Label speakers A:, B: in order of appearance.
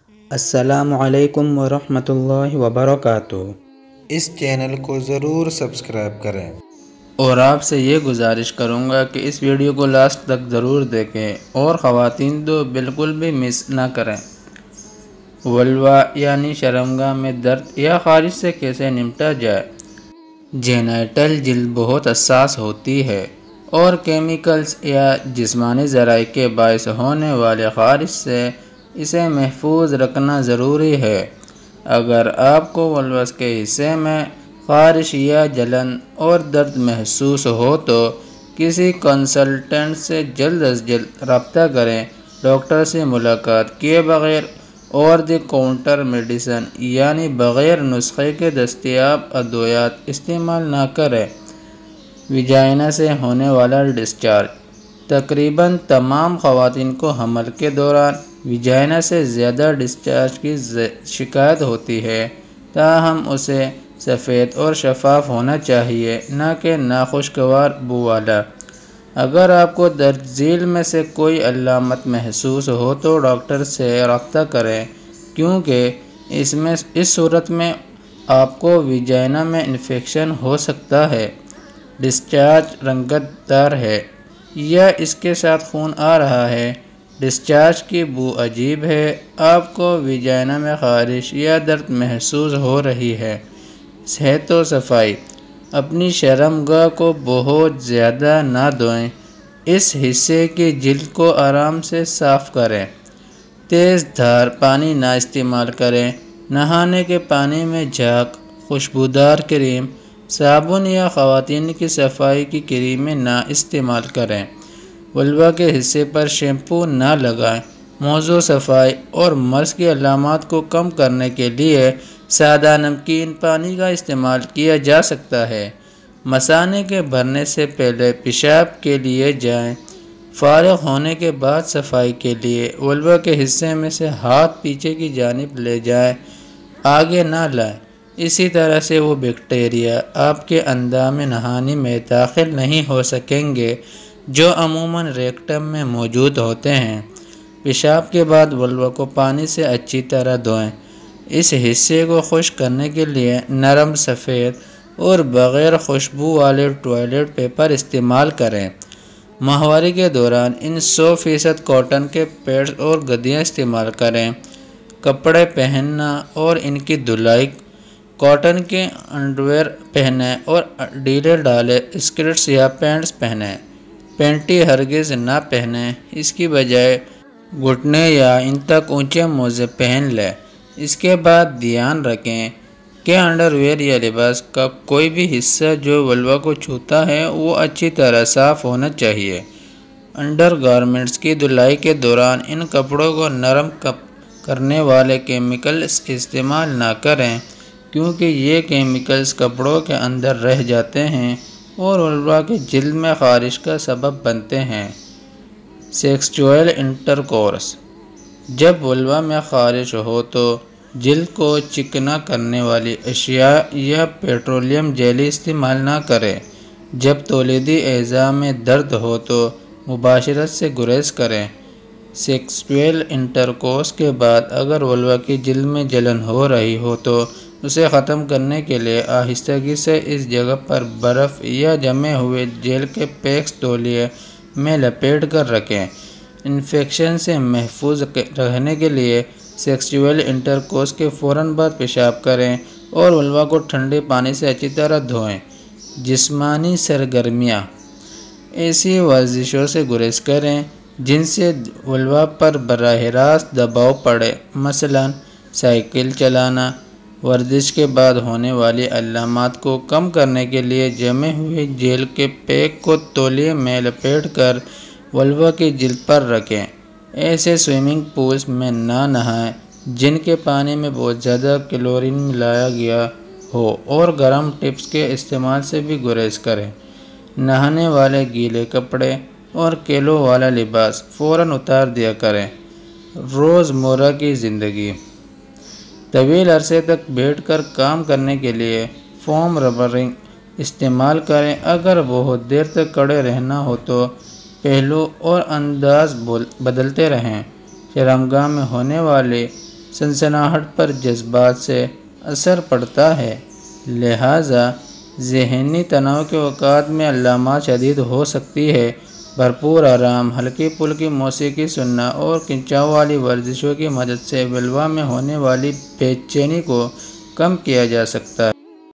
A: السلام علیکم ورحمۃ اللہ وبرکاتہ۔ اس چینل کو ضرور سبسکرائب کریں اور آپ سے یہ گزارش کروں گا کہ اس ویڈیو کو لاسٹ تک ضرور دیکھیں اور خواتین تو بالکل بھی مس نہ کریں۔ ولوا یعنی شرمگاہ میں درد یا خارش سے کیسے نمٹا جائے۔ جینائٹل جلد بہت حساس ہوتی ہے اور کیمیکلز یا جسمانی ذرائع کے باعث ہونے والے خارش سے اسے محفوظ رکھنا ضروری ہے۔ اگر آپ کو ولوس کے حصے میں خارش یا جلن اور درد محسوس ہو تو کسی کنسلٹنٹ سے جلد از جلد رابطہ کریں۔ ڈاکٹر سے ملاقات کیے بغیر اوور دی کاؤنٹر میڈیسن یعنی بغیر نسخے کے دستیاب ادویات استعمال نہ کریں۔ ویجائنا سے ہونے والا ڈسچارج۔ تقریباً تمام خواتین کو حمل کے دوران ویجائنا سے زیادہ ڈسچارج کی شکایت ہوتی ہے، تاہم اسے سفید اور شفاف ہونا چاہیے، نہ کہ ناخوشگوار بو والا۔ اگر آپ کو درج ذیل میں سے کوئی علامت محسوس ہو تو ڈاکٹر سے رابطہ کریں، کیونکہ اس صورت میں آپ کو ویجائنا میں انفیکشن ہو سکتا ہے۔ ڈسچارج رنگت دار ہے یا اس کے ساتھ خون آ رہا ہے۔ ڈسچارج کی بو عجیب ہے۔ آپ کو ویجائنا میں خارش یا درد محسوس ہو رہی ہے۔ صحت و صفائی۔ اپنی شرمگاہ کو بہت زیادہ نہ دھوئیں۔ اس حصے کی جلد کو آرام سے صاف کریں۔ تیز دھار پانی نہ استعمال کریں۔ نہانے کے پانی میں جھاگ، خوشبودار کریم، صابن یا خواتین کی صفائی کی کریمیں نہ استعمال کریں۔ ولوا کے حصے پر شیمپو نہ لگائیں۔ موضوع صفائی اور مرض کی علامات کو کم کرنے کے لیے سادہ نمکین پانی کا استعمال کیا جا سکتا ہے۔ مثانے کے بھرنے سے پہلے پیشاب کے لیے جائیں۔ فارغ ہونے کے بعد صفائی کے لیے ولوا کے حصے میں سے ہاتھ پیچھے کی جانب لے جائیں، آگے نہ لائیں۔ اسی طرح سے وہ بیکٹیریا آپ کے اندام نہانی میں داخل نہیں ہو سکیں گے جو عموماً ریکٹم میں موجود ہوتے ہیں۔ پیشاب کے بعد ولوا کو پانی سے اچھی طرح دھوئیں۔ اس حصے کو خشک کرنے کے لیے نرم، سفید اور بغیر خوشبو والے ٹوائلٹ پیپر استعمال کریں۔ ماہواری کے دوران ان 100% کاٹن کے پیڈز اور گدیاں استعمال کریں۔ کپڑے پہننا اور ان کی دھلائی۔ کاٹن کے انڈرویئر پہنیں اور ڈھیلے ڈھالے اسکرٹس یا پینٹس پہنیں۔ پینٹی ہرگز نہ پہنیں، اس کی بجائے گھٹنے یا ان تک اونچے موزے پہن لیں۔ اس کے بعد دھیان رکھیں کہ انڈرویئر یا لباس کا کوئی بھی حصہ جو ولوا کو چھوتا ہے وہ اچھی طرح صاف ہونا چاہیے۔ انڈر گارمنٹس کی دھلائی کے دوران ان کپڑوں کو نرم کرنے والے کیمیکلز استعمال نہ کریں، کیونکہ یہ کیمیکلز کپڑوں کے اندر رہ جاتے ہیں اور ولوا کی جلد میں خارش کا سبب بنتے ہیں۔ سیکسچوئل انٹرکورس۔ جب ولوا میں خارش ہو تو جلد کو چکنا کرنے والی اشیاء یا پیٹرولیم جیلی استعمال نہ کریں۔ جب تولیدی اعضاء میں درد ہو تو مباشرت سے گریز کریں۔ سیکسچوئل انٹرکورس کے بعد اگر ولوا کی جلد میں جلن ہو رہی ہو تو اسے ختم کرنے کے لیے آہستگی سے اس جگہ پر برف یا جمے ہوئے جیل کے پیکس تولیے میں لپیٹ کر رکھیں۔ انفیکشن سے محفوظ رہنے کے لیے سیکسچوئل انٹرکورس کے فوراً بعد پیشاب کریں اور ولوا کو ٹھنڈے پانی سے اچھی طرح دھوئیں۔ جسمانی سرگرمیاں۔ ایسی ورزشوں سے گریز کریں جن سے ولوا پر براہ راست دباؤ پڑے، مثلاً سائیکل چلانا۔ ورزش کے بعد ہونے والی علامات کو کم کرنے کے لیے جمے ہوئے جیل کے پیک کو تولیے میں لپیٹ کر ولوا کی جلد پر رکھیں۔ ایسے سوئمنگ پولز میں نہ نہائیں جن کے پانی میں بہت زیادہ کلورین ملایا گیا ہو اور گرم ٹپس کے استعمال سے بھی گریز کریں۔ نہانے والے گیلے کپڑے اور کیلوں والا لباس فوراً اتار دیا کریں۔ روزمرہ کی زندگی۔ طویل عرصے تک بیٹھ کر کام کرنے کے لیے فوم ربرنگ استعمال کریں۔ اگر بہت دیر تک کھڑے رہنا ہو تو پہلو اور انداز بدلتے رہیں۔ شرمگاہ میں ہونے والے سنسناہٹ پر جذبات سے اثر پڑتا ہے، لہٰذا ذہنی تناؤ کے اوقات میں علامات شدید ہو سکتی ہے۔ بھرپور آرام، ہلکی پھلکی موسیقی سننا اور کھنچاؤ والی ورزشوں کی مدد سے بلغہ میں ہونے والی بے چینی کو کم کیا جا سکتا ہے۔